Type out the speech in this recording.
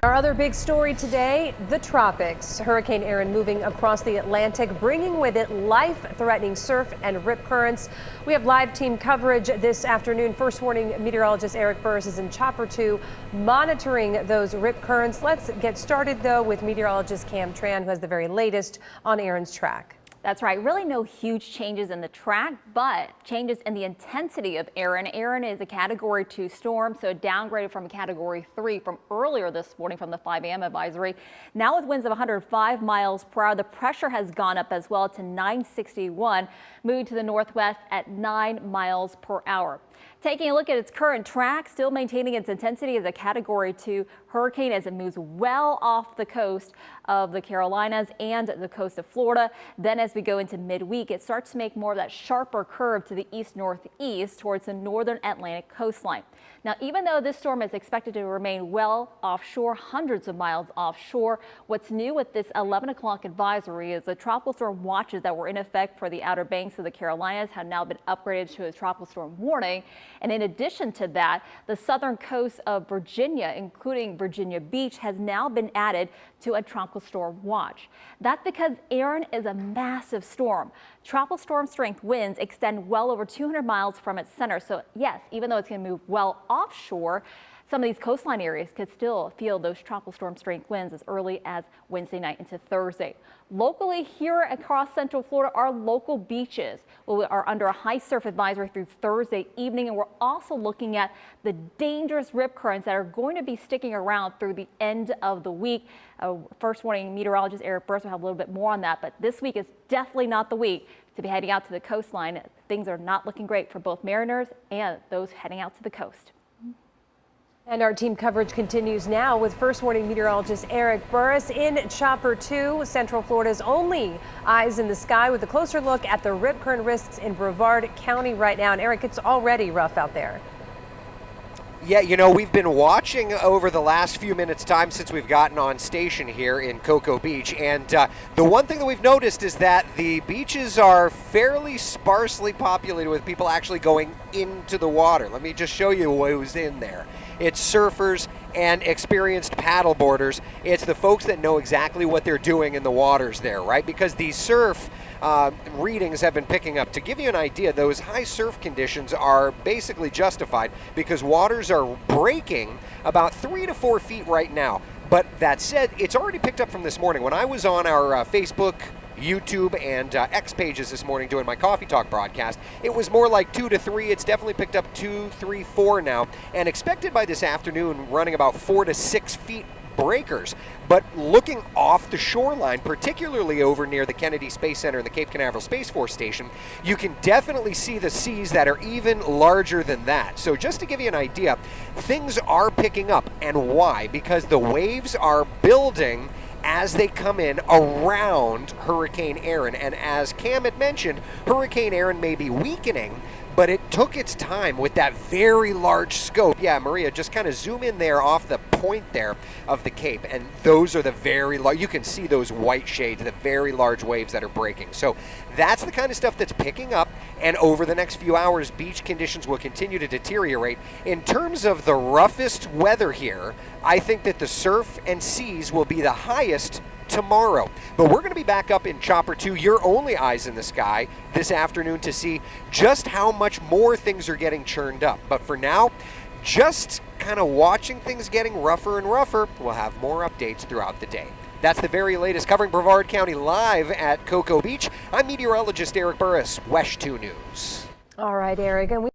Our other big story today, the tropics. Hurricane Erin moving across the Atlantic, bringing with it life-threatening surf and rip currents. We have live team coverage this afternoon. First warning meteorologist Eric Burris is in Chopper 2 monitoring those rip currents. Let's get started, though, with meteorologist Cam Tran, who has the very latest on Erin's track. That's right. Really no huge changes in the track, but changes in the intensity of Erin. Erin is a Category 2 storm, so downgraded from a Category 3 from earlier this morning from the 5 a.m. advisory. Now with winds of 105 miles per hour, the pressure has gone up as well to 961, moving to the northwest at 9 miles per hour. Taking a look at its current track, still maintaining its intensity as a Category 2 hurricane as it moves well off the coast of the Carolinas and the coast of Florida. Then as we go into midweek, it starts to make more of that sharper curve to the east-northeast towards the northern Atlantic coastline. Now, even though this storm is expected to remain well offshore, hundreds of miles offshore, what's new with this 11 o'clock advisory is the tropical storm watches that were in effect for the Outer Banks of the Carolinas have now been upgraded to a tropical storm warning. And in addition to that, the southern coast of Virginia, including Virginia Beach, has now been added to a tropical storm watch. That's because Erin is a massive storm. Tropical storm strength winds extend well over 200 miles from its center. So yes, even though it's going to move well offshore, some of these coastline areas could still feel those tropical storm strength winds as early as Wednesday night into Thursday. Locally here across central Florida, our local beaches are under a high surf advisory through Thursday evening, and we're also looking at the dangerous rip currents that are going to be sticking around through the end of the week. First warning meteorologist Eric Burris will have a little bit more on that, but this week is definitely not the week to be heading out to the coastline. Things are not looking great for both mariners and those heading out to the coast. And our team coverage continues now with first warning meteorologist Eric Burris in Chopper 2, Central Florida's only eyes in the sky, with a closer look at the rip current risks in Brevard County right now. And Eric, it's already rough out there. Yeah, you know, we've been watching over the last few minutes' time since we've gotten on station here in Cocoa Beach, and the one thing that we've noticed is that the beaches are fairly sparsely populated with people actually going into the water. Let me just show you who's in there. It's surfers and experienced paddleboarders. It's the folks that know exactly what they're doing in the waters there, right? Because these surf readings have been picking up. To give you an idea, those high surf conditions are basically justified because waters are breaking about 3 to 4 feet right now. But that said, it's already picked up from this morning. When I was on our Facebook, YouTube, and X pages this morning doing my Coffee Talk broadcast, it was more like 2 to 3. It's definitely picked up 2, 3, 4 now, and expected by this afternoon running about 4 to 6 feet breakers. But looking off the shoreline, particularly over near the Kennedy Space Center and the Cape Canaveral Space Force Station, you can definitely see the seas that are even larger than that. So just to give you an idea, things are picking up. And why? Because the waves are building as they come in around Hurricane Erin. And as Cam had mentioned, Hurricane Erin may be weakening, but it took its time with that very large scope. Yeah, Maria, just kind of zoom in there off the point there of the Cape, and those are the very large, you can see those white shades, the very large waves that are breaking. So that's the kind of stuff that's picking up, and over the next few hours, beach conditions will continue to deteriorate. In terms of the roughest weather here, I think that the surf and seas will be the highest tomorrow. But we're going to be back up in Chopper 2, your only eyes in the sky, this afternoon to see just how much more things are getting churned up. But for now, just kind of watching things getting rougher and rougher. We'll have more updates throughout the day. That's the very latest covering Brevard County live at Cocoa Beach. I'm meteorologist Eric Burris, WESH 2 News. All right, Eric. And we